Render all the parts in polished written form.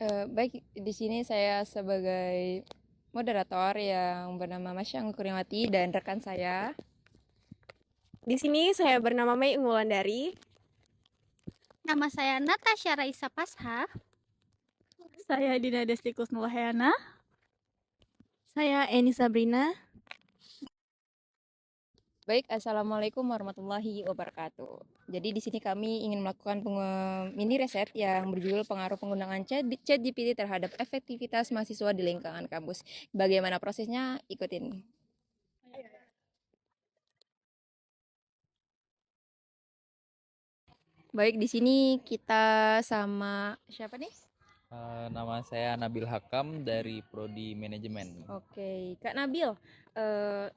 Baik, di sini saya sebagai moderator yang bernama Masya Angkurimati dan rekan saya. Di sini saya bernama Mei Wulandari. Nama saya Natasha Raisa Pasha. Saya Dina Destikus Nurhayana. Saya Eni Sabrina. Baik, Assalamualaikum warahmatullahi wabarakatuh. Jadi di sini kami ingin melakukan mini riset yang berjudul pengaruh penggunaan ChatGPT terhadap efektivitas mahasiswa di lingkungan kampus. Bagaimana prosesnya? Ikutin. Baik, di sini kita sama siapa nih? Nama saya Nabil Hakam dari Prodi Manajemen. Oke, Kak Nabil,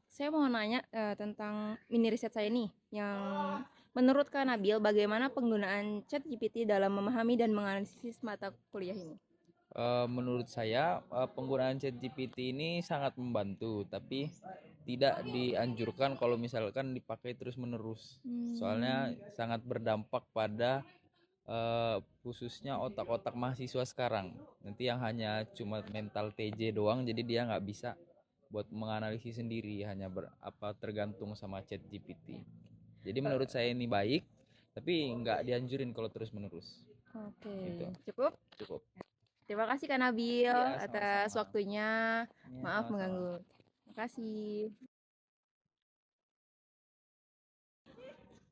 saya mau nanya tentang mini riset saya nih, yang menurut Kak Nabil bagaimana penggunaan ChatGPT dalam memahami dan menganalisis mata kuliah ini? Menurut saya penggunaan ChatGPT ini sangat membantu, tapi tidak dianjurkan kalau misalkan dipakai terus-menerus. Soalnya sangat berdampak pada khususnya otak-otak mahasiswa sekarang. Nanti yang hanya cuma mental TJ doang, jadi dia nggak bisa buat menganalisis sendiri, hanya tergantung sama ChatGPT. Jadi menurut saya ini baik, tapi nggak dianjurin kalau terus-menerus. Oke, Gitu. cukup. Terima kasih Kak Nabil atas sama-sama. waktunya. Ya, Maaf sama-sama. mengganggu. Terima kasih.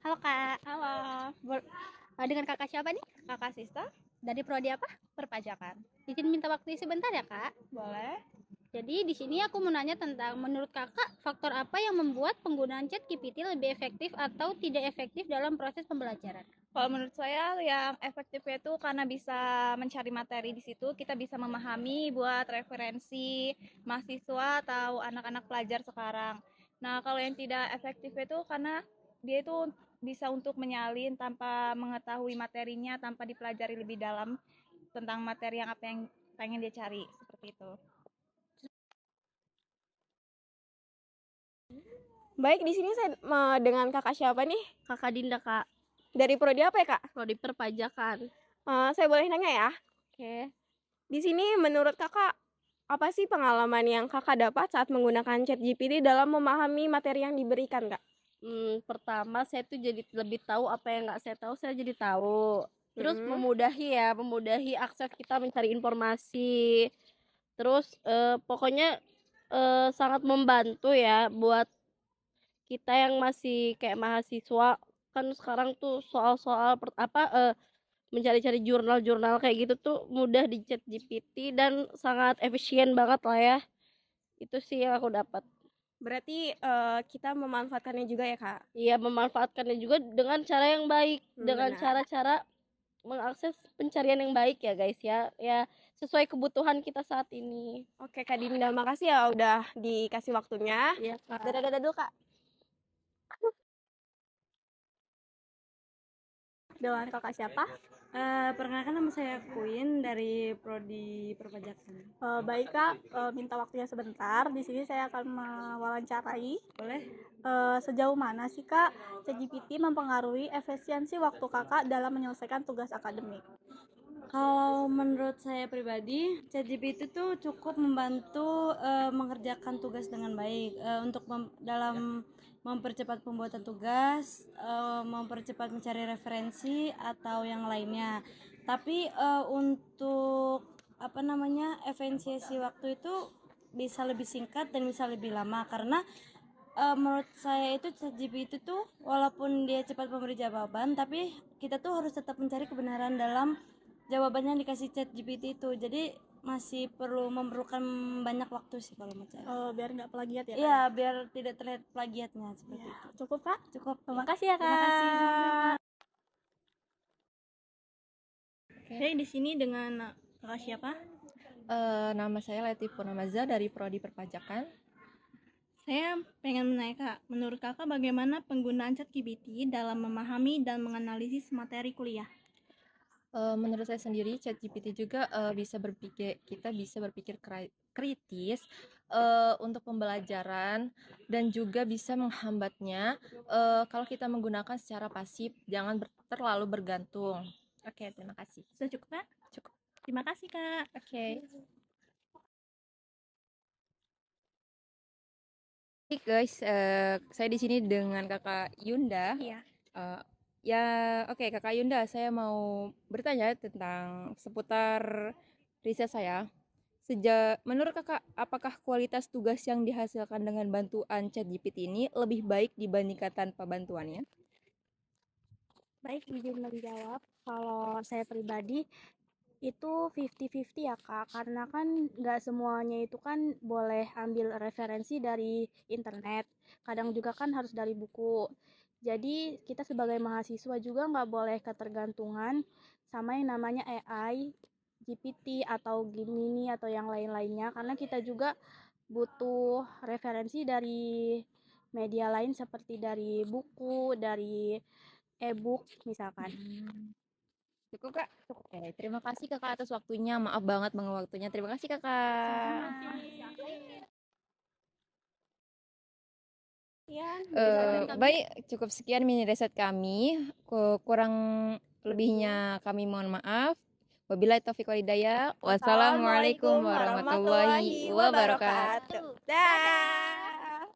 Halo Kak. Halo. Dengan Kakak siapa nih? Kakak Sista, Dari prodi apa? perpajakan. Izin minta waktu sebentar ya Kak. Boleh? Jadi di sini aku mau nanya tentang menurut Kakak faktor apa yang membuat penggunaan ChatGPT lebih efektif atau tidak efektif dalam proses pembelajaran? Kalau menurut saya yang efektifnya itu karena bisa mencari materi di situ, kita bisa memahami buat referensi mahasiswa atau anak-anak pelajar sekarang. Nah, kalau yang tidak efektif itu karena dia itu bisa untuk menyalin tanpa mengetahui materinya, tanpa dipelajari lebih dalam tentang materi yang apa yang pengen dia cari, seperti itu. Baik, di sini saya dengan kakak siapa nih? Kakak Dinda, Kak. Dari prodi apa ya, Kak? Prodi perpajakan. Saya boleh nanya ya? Oke. Di sini menurut kakak, apa sih pengalaman yang kakak dapat saat menggunakan ChatGPT dalam memahami materi yang diberikan, Kak? Pertama saya tuh jadi lebih tahu apa yang nggak saya tahu, saya jadi tahu. Terus memudahi akses kita mencari informasi. Terus pokoknya sangat membantu ya buat kita yang masih kayak mahasiswa, kan sekarang tuh soal-soal mencari-cari jurnal-jurnal kayak gitu tuh mudah di ChatGPT dan sangat efisien banget lah ya. Itu sih yang aku dapat. Berarti kita memanfaatkannya juga ya, Kak? Iya, memanfaatkannya juga dengan cara yang baik, dengan Benar. cara-cara mengakses pencarian yang baik ya guys ya. Ya sesuai kebutuhan kita saat ini. Oke, Kak Dinda, makasih ya udah dikasih waktunya. Iya, Kak. Dadah dulu, Kak. Dengan kakak siapa? Perkenalkan, nama saya Queen dari Prodi Perpajakan. Baik Kak, minta waktunya sebentar. Di sini saya akan mewawancarai. Boleh? Sejauh mana sih Kak ChatGPT mempengaruhi efisiensi waktu Kakak dalam menyelesaikan tugas akademik? Kalau menurut saya pribadi, ChatGPT itu cukup membantu mengerjakan tugas dengan baik untuk dalam mempercepat pembuatan tugas, mempercepat mencari referensi atau yang lainnya. Tapi untuk efisiensi waktu itu bisa lebih singkat dan bisa lebih lama karena menurut saya itu ChatGPT itu walaupun dia cepat memberi jawaban, tapi kita tuh harus tetap mencari kebenaran dalam jawaban yang dikasih ChatGPT itu. Jadi masih memerlukan banyak waktu sih kalau mencari. Biar nggak plagiat ya? Iya, biar tidak terlihat plagiatnya seperti itu. Cukup Kak? Cukup. Terima kasih ya Kak. Terima kasih. Sama-sama. Oke, di sini dengan kakak siapa? Nama saya Leti Purnamaza dari Prodi Perpajakan. Saya pengen menanya Kak, menurut Kakak bagaimana penggunaan ChatGPT dalam memahami dan menganalisis materi kuliah? Menurut saya sendiri ChatGPT juga kita bisa berpikir kritis untuk pembelajaran dan juga bisa menghambatnya kalau kita menggunakan secara pasif, jangan terlalu bergantung. Oke, terima kasih. Sudah cukup Kak? Cukup. Terima kasih, Kak. Oke. Oke guys, saya di sini dengan Kakak Yunda. Iya. Ya, oke Kakak Yunda, saya mau bertanya tentang seputar riset saya. Menurut Kakak, apakah kualitas tugas yang dihasilkan dengan bantuan ChatGPT ini lebih baik dibandingkan tanpa bantuannya? Baik, izin menjawab. Kalau saya pribadi itu 50-50 ya Kak, karena kan nggak semuanya itu kan boleh ambil referensi dari internet. Kadang juga kan harus dari buku. Jadi kita sebagai mahasiswa juga nggak boleh ketergantungan sama yang namanya AI, GPT atau Gemini atau yang lain-lainnya, karena kita juga butuh referensi dari media lain seperti dari buku, dari e-book misalkan. Cukup Kak? Oke, terima kasih Kakak atas waktunya. Maaf banget waktunya. Terima kasih Kakak. Baik, cukup sekian mini riset kami. Kurang lebihnya kami mohon maaf. Wabillahi taufiq wal hidayah. Wassalamualaikum warahmatullahi wabarakatuh. Dadah.